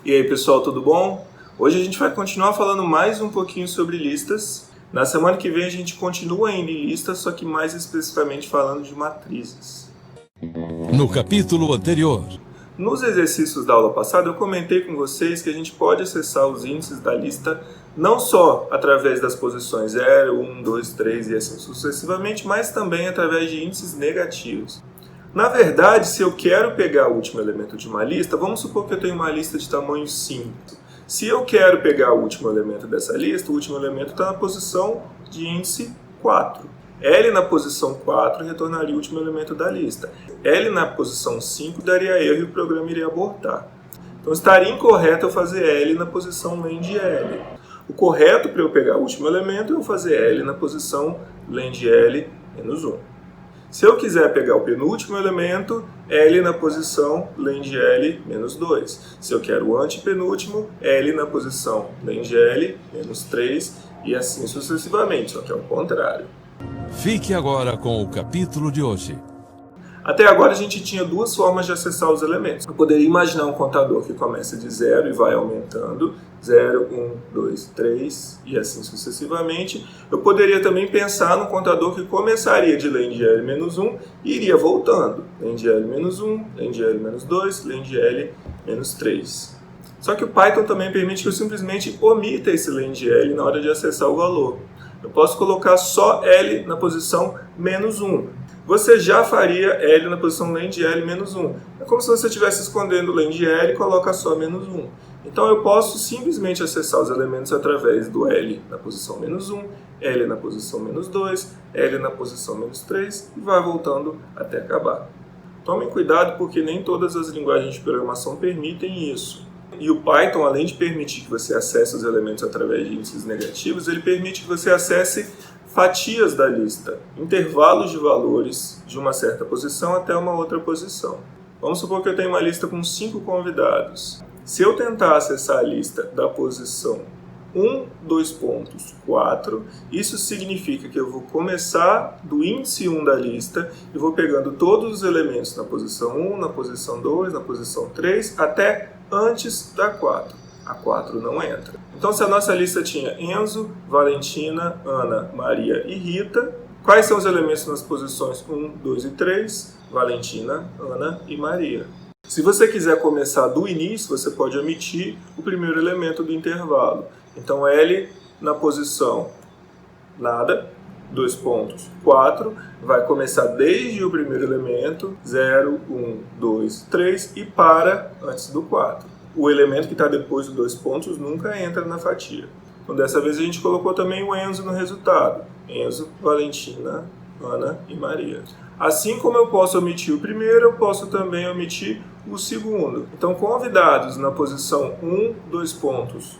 E aí pessoal, tudo bom? Hoje a gente vai continuar falando mais um pouquinho sobre listas. Na semana que vem a gente continua ainda em listas, só que mais especificamente falando de matrizes. No capítulo anterior, nos exercícios da aula passada eu comentei com vocês que a gente pode acessar os índices da lista não só através das posições 0, 1, 2, 3 e assim sucessivamente, mas também através de índices negativos. Na verdade, se eu quero pegar o último elemento de uma lista, vamos supor que eu tenho uma lista de tamanho 5. Se eu quero pegar o último elemento dessa lista, o último elemento está na posição de índice 4. L na posição 4 retornaria o último elemento da lista. L na posição 5 daria erro e o programa iria abortar. Então estaria incorreto eu fazer L na posição len de L. O correto para eu pegar o último elemento é eu fazer L na posição len de L menos 1. Se eu quiser pegar o penúltimo elemento, L na posição len de L menos 2. Se eu quero o antepenúltimo, L na posição len de L menos 3 e assim sucessivamente, só que é o contrário. fique agora com o capítulo de hoje. Até agora a gente tinha duas formas de acessar os elementos. Eu poderia imaginar um contador que começa de 0 e vai aumentando, 0, 1, 2, 3 e assim sucessivamente. Eu poderia também pensar num contador que começaria de len de L menos 1 e iria voltando. Len de L menos 1, len de L menos 2, len de L menos 3. Só que o Python também permite que eu simplesmente omita esse len de L na hora de acessar o valor. Eu posso colocar só L na posição menos 1. Você já faria L na posição len de L menos 1. É como se você estivesse escondendo len de L e coloca só menos 1. Então eu posso simplesmente acessar os elementos através do L na posição menos 1, L na posição menos 2, L na posição menos 3 e vai voltando até acabar. Tomem cuidado porque nem todas as linguagens de programação permitem isso. E o Python, além de permitir que você acesse os elementos através de índices negativos, ele permite que você acesse fatias da lista, intervalos de valores de uma certa posição até uma outra posição. Vamos supor que eu tenho uma lista com 5 convidados. Se eu tentar acessar a lista da posição 1, 2 pontos, 4, isso significa que eu vou começar do índice 1 da lista e vou pegando todos os elementos na posição 1, na posição 2, na posição 3, até antes da 4. A 4 não entra. Então, se a nossa lista tinha Enzo, Valentina, Ana, Maria e Rita, quais são os elementos nas posições 1, 2 e 3? Valentina, Ana e Maria. Se você quiser começar do início, você pode omitir o primeiro elemento do intervalo. Então, L na posição nada, 2 pontos, 4, vai começar desde o primeiro elemento, 0, 1, 2, 3 e para antes do 4. O elemento que está depois dos 2 pontos nunca entra na fatia. Então, dessa vez a gente colocou também o Enzo no resultado. Enzo, Valentina, Ana e Maria. Assim como eu posso omitir o primeiro, eu posso também omitir o segundo. Então, convidados na posição 1, 2 pontos,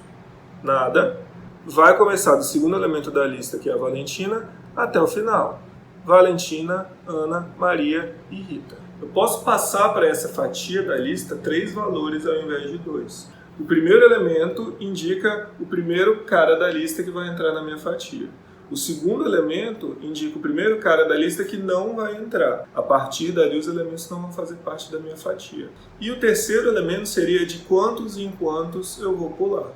nada, vai começar do segundo elemento da lista, que é a Valentina, até o final. Valentina, Ana, Maria e Rita. Eu posso passar para essa fatia da lista 3 valores ao invés de 2. O primeiro elemento indica o primeiro cara da lista que vai entrar na minha fatia. O segundo elemento indica o primeiro cara da lista que não vai entrar. A partir dali, os elementos não vão fazer parte da minha fatia. E o terceiro elemento seria de quantos em quantos eu vou pular.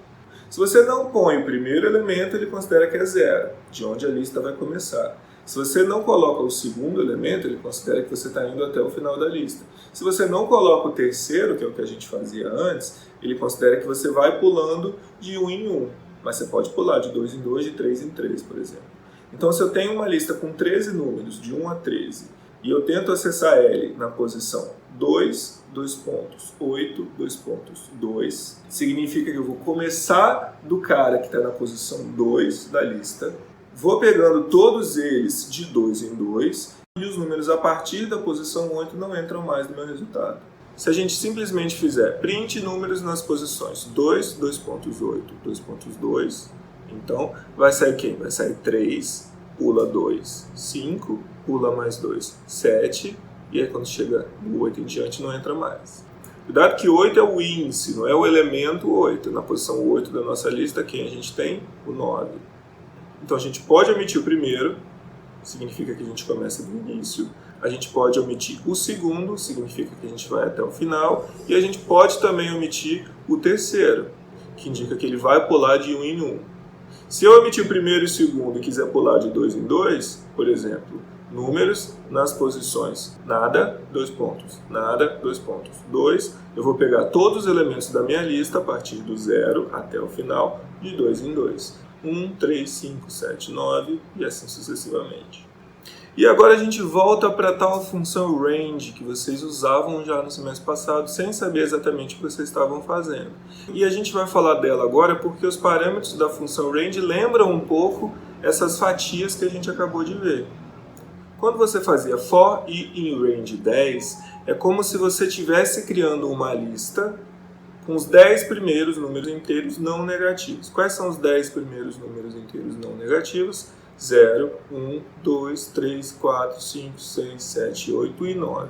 Se você não põe o primeiro elemento, ele considera que é 0, de onde a lista vai começar. Se você não coloca o segundo elemento, ele considera que você está indo até o final da lista. Se você não coloca o terceiro, que é o que a gente fazia antes, ele considera que você vai pulando de 1 em 1. Mas você pode pular de 2 em 2, de 3 em 3, por exemplo. Então, se eu tenho uma lista com 13 números, de 1 a 13, e eu tento acessar L na posição 2, 2 pontos, 8, 2 pontos, 2, significa que eu vou começar do cara que está na posição 2 da lista, vou pegando todos eles de 2 em 2 e os números a partir da posição 8 não entram mais no meu resultado. Se a gente simplesmente fizer print números nas posições 2, 2.8, 2.2, então vai sair quem? Vai sair 3, pula 2, 5, pula mais 2, 7, e aí quando chega no 8 em diante não entra mais. Cuidado que 8 é o índice, não é o elemento 8. Na posição 8 da nossa lista, quem a gente tem? O 9. Então a gente pode omitir o primeiro, significa que a gente começa do início. A gente pode omitir o segundo, significa que a gente vai até o final, e a gente pode também omitir o terceiro, que indica que ele vai pular de 1 em 1. Se eu omitir o primeiro e o segundo e quiser pular de 2 em 2, por exemplo, números nas posições nada, 2 pontos, nada, 2 pontos, 2, eu vou pegar todos os elementos da minha lista a partir do 0 até o final, de 2 em 2. 1, 3, 5, 7, 9 e assim sucessivamente. E agora a gente volta para a tal função range que vocês usavam já no semestre passado sem saber exatamente o que vocês estavam fazendo. E a gente vai falar dela agora porque os parâmetros da função range lembram um pouco essas fatias que a gente acabou de ver. Quando você fazia for i in range 10, é como se você estivesse criando uma lista com os 10 primeiros números inteiros não negativos. Quais são os 10 primeiros números inteiros não negativos? 0, 1, 2, 3, 4, 5, 6, 7, 8 e 9.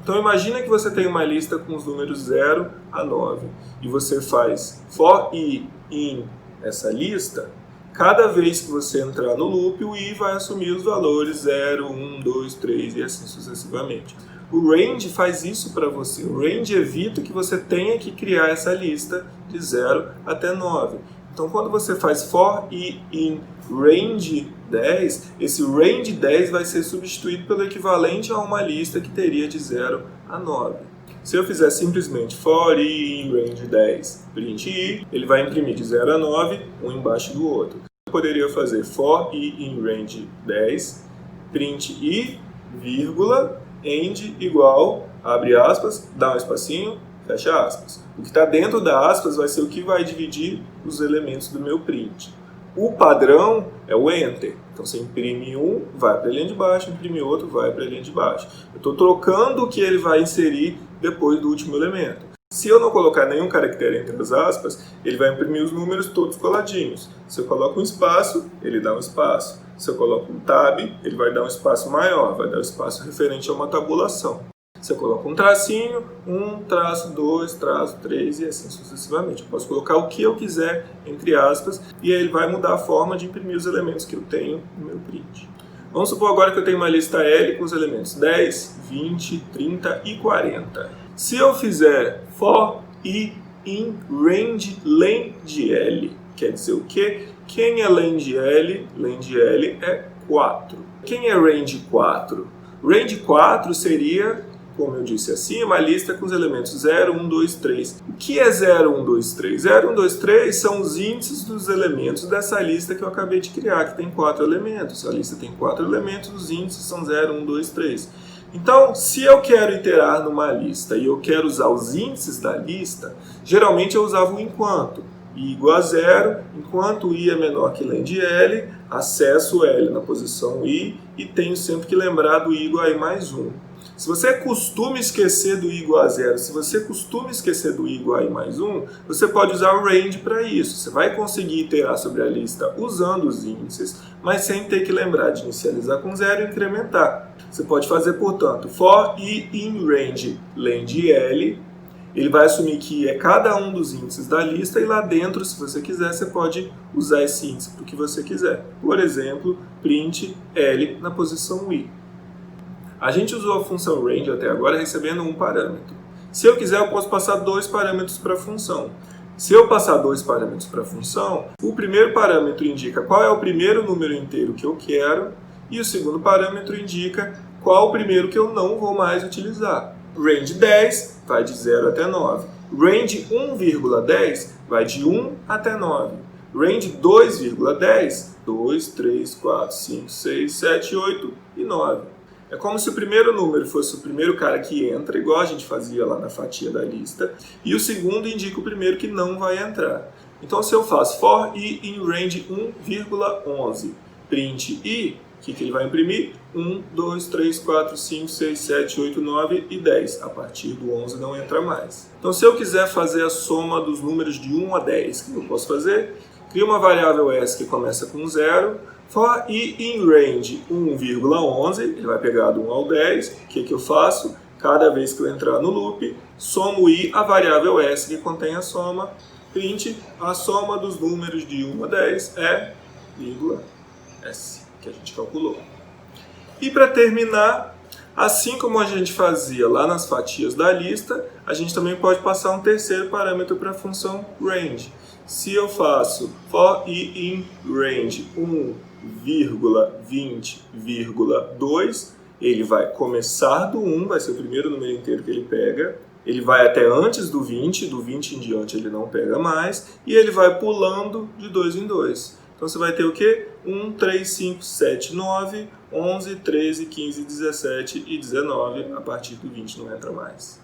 Então imagina que você tem uma lista com os números 0 a 9 e você faz for i in essa lista. Cada vez que você entrar no loop, o i vai assumir os valores 0, 1, 2, 3 e assim sucessivamente. O range faz isso para você. O range evita que você tenha que criar essa lista de 0 até 9. Então, quando você faz for i in range 10, esse range 10 vai ser substituído pelo equivalente a uma lista que teria de 0 a 9. Se eu fizer simplesmente for i in range 10 print i, ele vai imprimir de 0 a 9, um embaixo do outro. Eu poderia fazer for i in range 10 print i, vírgula, end igual, abre aspas, dá um espacinho, fecha aspas. O que está dentro da aspas vai ser o que vai dividir os elementos do meu print. O padrão é o enter. Então você imprime um, vai para a linha de baixo, imprime outro, vai para a linha de baixo. Eu estou trocando o que ele vai inserir depois do último elemento. Se eu não colocar nenhum caractere entre as aspas, ele vai imprimir os números todos coladinhos. Se eu coloco um espaço, ele dá um espaço. Se eu coloco um tab, ele vai dar um espaço maior, vai dar um espaço referente a uma tabulação. Se eu coloco um tracinho, 1, traço 2, traço 3 e assim sucessivamente. Eu posso colocar o que eu quiser entre aspas e aí ele vai mudar a forma de imprimir os elementos que eu tenho no meu print. Vamos supor agora que eu tenho uma lista L com os elementos 10, 20, 30 e 40. Se eu fizer for i in range len de L, quer dizer o quê? Quem é len de L? Len de L é 4. Quem é range 4? Range 4 seria, como eu disse acima, uma lista com os elementos 0, 1, 2, 3. O que é 0, 1, 2, 3? 0, 1, 2, 3 são os índices dos elementos dessa lista que eu acabei de criar, que tem 4 elementos. A lista tem 4 elementos, os índices são 0, 1, 2, 3. Então, se eu quero iterar numa lista e eu quero usar os índices da lista, geralmente eu usava o enquanto. I igual a 0, enquanto I é menor que len de L, acesso L na posição I e tenho sempre que lembrar do I igual a I mais 1. Se você costuma esquecer do I igual a 0, se você costuma esquecer do I igual a I mais 1, você pode usar o range para isso. Você vai conseguir iterar sobre a lista usando os índices, mas sem ter que lembrar de inicializar com 0 e incrementar. Você pode fazer, portanto, for i in range len de L. Ele vai assumir que é cada um dos índices da lista e lá dentro, se você quiser, você pode usar esse índice para o que você quiser. Por exemplo, print L na posição I. A gente usou a função range até agora recebendo um parâmetro. Se eu quiser, eu posso passar 2 parâmetros para a função. Se eu passar 2 parâmetros para a função, o primeiro parâmetro indica qual é o primeiro número inteiro que eu quero e o segundo parâmetro indica qual o primeiro que eu não vou mais utilizar. Range 10 vai de 0 até 9. Range 1,10 vai de 1 até 9. Range 2,10, 2, 3, 4, 5, 6, 7, 8 e 9. É como se o primeiro número fosse o primeiro cara que entra, igual a gente fazia lá na fatia da lista, e o segundo indica o primeiro que não vai entrar. Então, se eu faço for i in range 1,11, print i, o que ele vai imprimir? 1, 2, 3, 4, 5, 6, 7, 8, 9 e 10. A partir do 11 não entra mais. Então, se eu quiser fazer a soma dos números de 1 a 10, o que eu posso fazer? Crio uma variável s que começa com 0, for i in range 1,11, ele vai pegar do 1 ao 10, o que eu faço? Cada vez que eu entrar no loop, somo i a variável s que contém a soma, print a soma dos números de 1 a 10 é vírgula s, que a gente calculou. E para terminar, Assim como a gente fazia lá nas fatias da lista, a gente também pode passar um terceiro parâmetro para a função range. Se eu faço for i in range 1,20,2, ele vai começar do 1, vai ser o primeiro número inteiro que ele pega, ele vai até antes do 20 em diante ele não pega mais, e ele vai pulando de 2 em 2. Então você vai ter o quê? 1, 3, 5, 7, 9, 11, 13, 15, 17 e 19. A partir do 20 não entra mais.